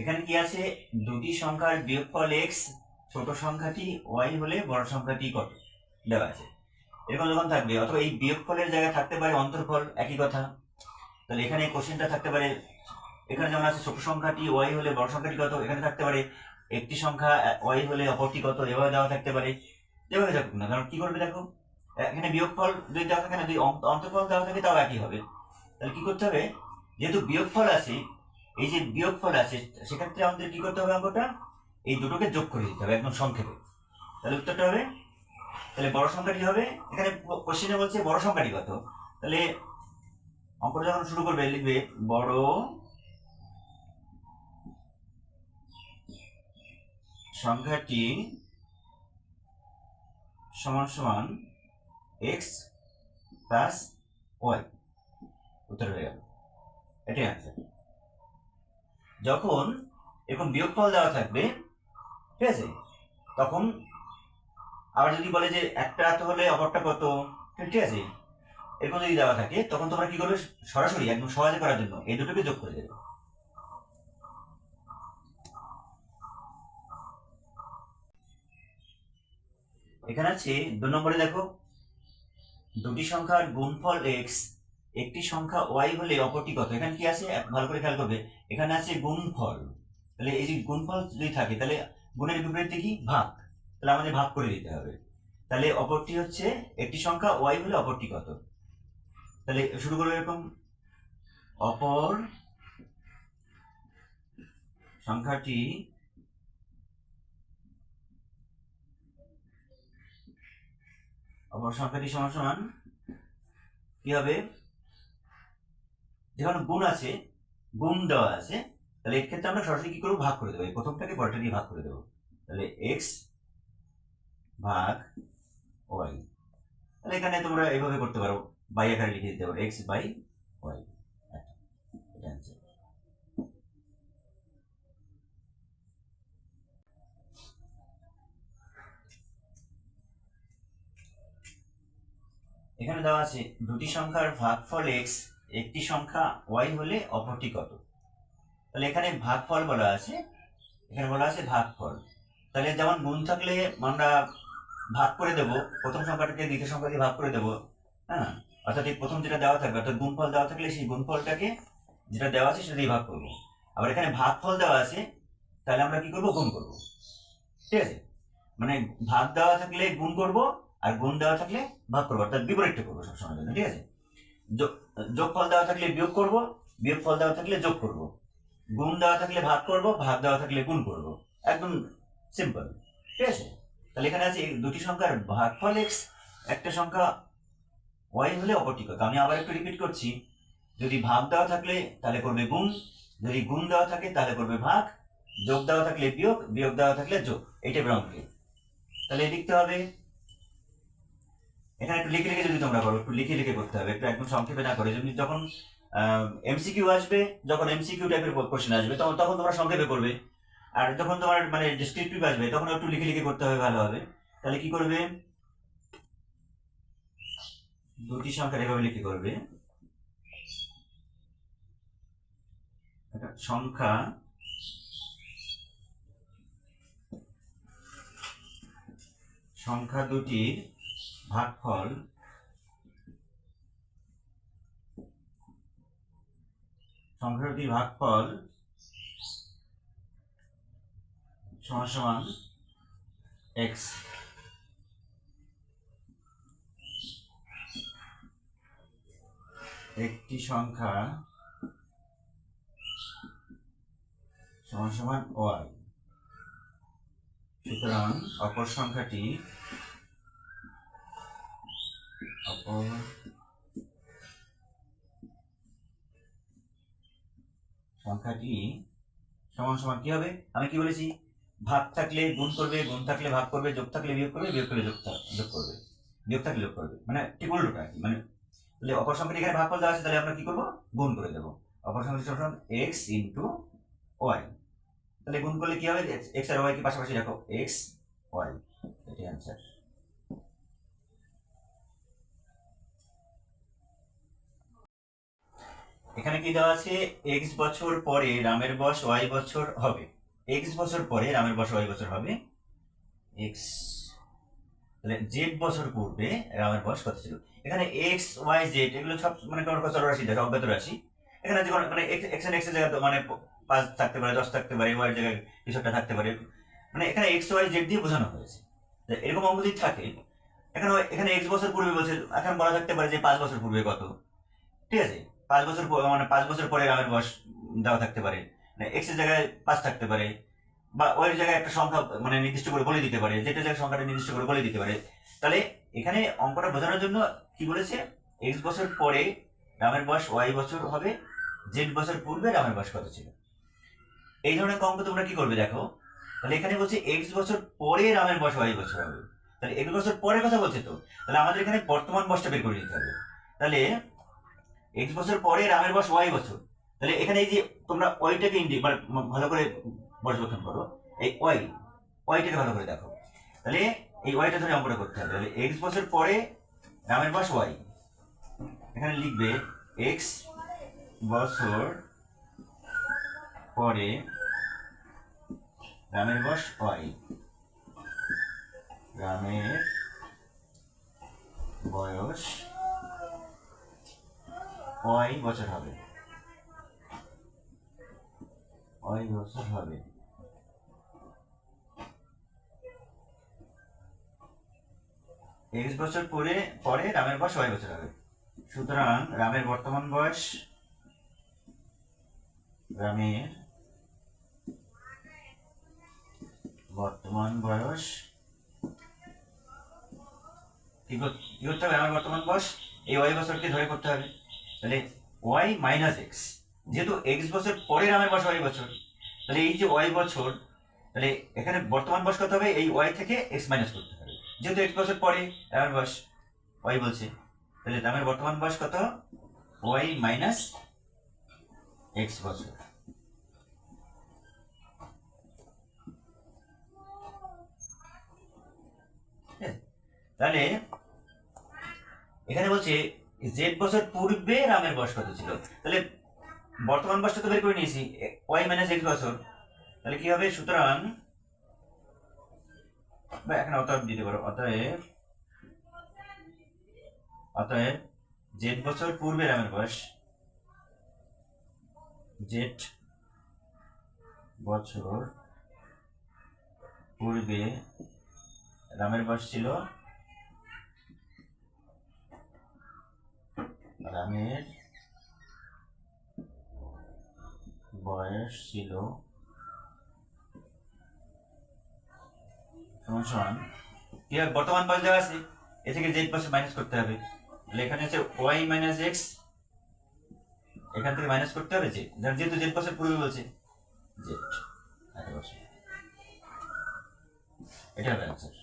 এখানে কি আছে, দুটি সংখ্যার বিয়োগফল এক্স, ছোট সংখ্যাটি ওয়াই হলে বড় সংখ্যাটি কত দেওয়া আছে। এরকম যখন থাকবে, অথবা এই বিয়োগফলের জায়গায় থাকতে পারে অন্তর্ফল, একই কথা। তাহলে এখানে কোশ্চেনটা থাকতে পারে, এখানে যেমন আছে ছোট সংখ্যাটি ওয়াই হলে বড় সংখ্যাটি কত, এখানে থাকতে পারে একটি সংখ্যা ওয়াই হলে অপরটি কত, এভাবে দেওয়া থাকতে পারে। যেভাবে থাকুক না কারণ কি করবে দেখো, এখানে বিয়োগফল যদি দেওয়া থাকে না, যদি অন্তর্ফল দেওয়া থাকে তাও একই হবে। তাহলে কি করতে হবে, যেহেতু বিয়োগফল আছে, এই যে বিয়োগফল আছে, সেক্ষেত্রে আমাদের কি করতে হবে, অঙ্কটা এই দুটোকে যোগ করে দিতে হবে একদম সংক্ষেপে। তাহলে উত্তরটা হবে, তাহলে বড় সংখ্যাটি হবে, এখানে কোশ্চেনে বলছে বড় সংখ্যাটি কত, তাহলে অঙ্কটা যখন শুরু করবে লিখবে বড় সংখ্যাটি সমান সমান এক্স প্লাস ওয়াই, উত্তর হয়ে গেল, এটাই আনসার। যখন এরকম বিয়োগফল দেওয়া থাকবে, ঠিক আছে, তখন আবার যদি বলে যে একটা এত হলে অপরটা কত, ঠিক আছে, এরকম যদি দেওয়া থাকে তখন তোমরা কি করবে, সরাসরি একদম সহজে করার জন্য এই দুটোকে যোগ করে দেবে। এখানে আছে 2 নম্বরে দেখো, দুটি সংখ্যার গুণফল এক্স, একটি সংখ্যা ওয়াই হলে অপরটি কত। এখানে কি আছে ভালো করে খেয়াল করবে, এখানে আছে গুণফল। তাহলে এই যে গুণফল যদি থাকে তাহলে গুণের বিপরীতে কি, ভাগ, তাহলে আমাদের ভাগ করে দিতে হবে। তাহলে অপরটি হচ্ছে একটি সংখ্যা ওয়াই হলে অপরটি কত। তাহলে শুরু করবো এরকম, অপর সংখ্যাটি সমান সমান কি হবে, যেখানে গুণ আছে, গুণ দেওয়া আছে, তাহলে এর ক্ষেত্রে আমরা সরাসরি কি করবো, ভাগ করে দেবো, এই প্রথমটাকে পরেরটা দিয়ে ভাগ করে দেবো। তাহলে এক্স ভাগ ওয়াই, তাহলে এখানে তোমরা এইভাবে করতে পারো, বাই আকারে লিখে দিতে পারো এক্স বাই ওয়াই, এটা অ্যান্সার। এখানে দেওয়া আছে দুটি সংখ্যার ভাগফল এক্স, একটি সংখ্যা ওয়াই হলে অপরটি কত। তাহলে এখানে ভাগফল বলা আছে, এখানে বলা আছে ভাগফল। তাহলে যেমন গুণ থাকলে আমরা ভাগ করে দেব, প্রথম সংখ্যাটাকে দ্বিতীয় সংখ্যা দিয়ে ভাগ করে দেব, হ্যাঁ, অর্থাৎ এই প্রথম যেটা দেওয়া থাকবে, অর্থাৎ গুণফল দেওয়া থাকলে সেই গুণফলটাকে যেটা দেওয়া আছে সেটা দিয়ে ভাগ করবো। আবার এখানে ভাগফল দেওয়া আছে, তাহলে আমরা কি করবো, গুণ করবো, ঠিক আছে। মানে ভাগ দেওয়া থাকলে গুণ করব, আর গুণ দেওয়া থাকলে ভাগ করবো, অর্থাৎ বিপরীতটা করবো সবসময় জন্য, ঠিক আছে। যোগফল দেওয়া থাকলে বিয়োগ করব, বিয়োগ ফল দেওয়া থাকলে যোগ করব, গুণ দেওয়া থাকলে ভাগ করব, ভাগ দেওয়া থাকলে গুণ করব, একদম সিম্পল, ঠিক আছে। তাহলে এখানে আছে দুটি সংখ্যার ভাগফল এক্স, একটা সংখ্যা ওয়াই হলে অপরটি কত। আমি আবার একটু রিপিট করছি, যদি ভাগ দেওয়া থাকলে তাহলে করবে গুণ, যদি গুণ দেওয়া থাকে তাহলে করবে ভাগ, যোগ দেওয়া থাকলে বিয়োগ, বিয়োগ দেওয়া থাকলে যোগ, এইটাই অঙ্কে। তাহলে লিখতে হবে, এখানে একটু লিখে লিখে যদি তোমরা করো, একটু লিখে লিখে করতে হবে, একটু একদম সংক্ষেপে না করে। যদি যখন এমসিকিউ আসবে, যখন এমসিকিউ টাইপের কোশ্চেন আসবে তখন তখন তোমরা সংক্ষেপে করবে, আর যখন তোমার মানে ডেসক্রিপটিভ আসবে তখন একটু লিখে লিখে করতে হবে, ভালো হবে। তাহলে কি করবে, দুটি সংখ্যার এভাবে লিখে করবে, সংখ্যা সংখ্যা দুটির ভাগফল সংখ্যা দুটির ভাগফল সমান সমান এক্স। একটি সংখ্যা সমান সমান ওয়াই, সুতরাং অপর সংখ্যাটি সমান সমান কি হবে, আমি কি বলেছি, ভাগ থাকলে গুণ করবে, গুণ থাকলে ভাগ করবে, যোগ থাকলে বিয়োগ করবে, বিয়োগ করলে যোগ করবে, বিয়োগ থাকলে যোগ করবে, মানে ঠিক উল্টোটা আর কি। মানে তাহলে অপর সংখ্যাটি এখানে ভাগফল দেওয়া আছে, তাহলে আমরা কি করবো, গুণ করে দেবো, অপর সংখ্যাটি সমান এক্স ইন্টু ওয়াই। তাহলে গুণ করলে কি হবে, এক্স আর ওয়াই কি পাশাপাশি রাখো, এক্স ওয়াই, এটাই অ্যান্সার। এখানে কি দেওয়া আছে, এক্স বছর পরে রামের বয়স ওয়াই বছর হবে। এক্স বছর পরে রামের বয়স ওয়াই বছর হবে। এক্স, তাহলে জেড বছর পূর্বে রামের বয়স কত ছিল। এখানে এক্স ওয়াই জেড এগুলো সব মানে চলরাশি দেখে অজ্ঞাত রাশি। এখানে যে কোনো মানে এক্স এর জায়গায় মানে 5 থাকতে পারে, 10 থাকতে পারে, ওয়াই এর জায়গায় কিছু একটা থাকতে পারে, মানে এখানে এক্স ওয়াই জেড দিয়ে বোঝানো হয়েছে। এরকম অঙ্ক যদি থাকে, এখানে এক্স বছর পূর্বে বলছে, এখন বলা থাকতে পারে যে 5 বছর পূর্বে কত, ঠিক আছে। 5 বছর মানে 5 বছর পরে রামের বয়স দেওয়া থাকতে পারে, মানে এক্স এর জায়গায় 5 থাকতে পারে, বা ওই জায়গায় একটা সংখ্যা মানে নির্দিষ্ট করে বলে দিতে পারে, যেটা জায়গায় সংখ্যাটা নির্দিষ্ট করে বলে দিতে পারে। তাহলে এখানে অঙ্কটা বোঝানোর জন্য কি বলেছে, এক্স বছর পরে রামের বয়স ওয়াই বছর হবে, জেড বছর পূর্বে রামের বয়স কত ছিল। এই ধরনের অঙ্ক তোমরা কি করবে দেখো, তাহলে এখানে বলছে এক্স বছর পরে রামের বয়স ওয়াই বছর হবে, তাহলে এক্স বছর পরের কথা বলছে তো, তাহলে আমাদের এখানে বর্তমান বয়সটা বের করে নিতে হবে। তাহলে এক্স বছর পরে রামের বয়স ওয়াই বছর, তাহলে এখানে এই যে তোমরা ওয়াইটাকে মানে ভালো করে পর্যবেক্ষণ করো, এই ওয়াইটাকে ভালো করে দেখো, তাহলে এই ওয়াইটা ধরে অঙ্কটা করতে হবে। তাহলে এক্স বছর পরে রামের বয়স ওয়াই, এখানে লিখবে এক্স বছর পরে রামের বয়স ওয়াই, রামের বয়স ওয়াই বছর হবে, ওয়াই বছর হবে। এক্স বছর পরে রামের বয়স ওয়াই বছর হবে। সুতরাং রামের বর্তমান বয়স, রামের বর্তমান বয়স কি করতে হবে, আমার বর্তমান বয়স এই ওয়াই বছরকে ধরে করতে হবে। তাহলে ওয়াই মাইনাস এক্স, যেহেতু এক্স বছর পরে রামের বয়স ওয়াই বছর, তাহলে এই যে ওয়াই বছর, তাহলে এখানে বর্তমান বয়স কত হবে, এই ওয়াই থেকে এক্স মাইনাস করতে হবে, যেহেতু এক্স বছর পরে রামের বয়স ওয়াই বলছে, তাহলে রামের বর্তমান বয়স কত, ওয়াই মাইনাস এক্স বছর। তাহলে এখানে বলছে জেড বছর পূর্বে রামের বয়স কত ছিল, তাহলে বর্তমান বয়সটা তো বের করে নিয়েছি, ওয়াই মাইনাস এক্স বছর, তাহলে কি হবে, সুতরাং বা এখানে অতএব দিতে পারো, অতএব জেড বছর পূর্বে রামের বয়স, জেড বছর পূর্বে রামের বয়স ছিল, রামের বয়স ছিল সমান কি হবে, বর্তমান বয়স দেওয়া আছে, এ থেকে জেড বছর মাইনাস করতে হবে, তাহলে এখানে হচ্ছে ওয়াই মাইনাস এক্স, এখান থেকে মাইনাস করতে হবে জেড, যেহেতু জেড বছর পূর্বে বলছে জেড বছর, এটা হবে অ্যান্সার।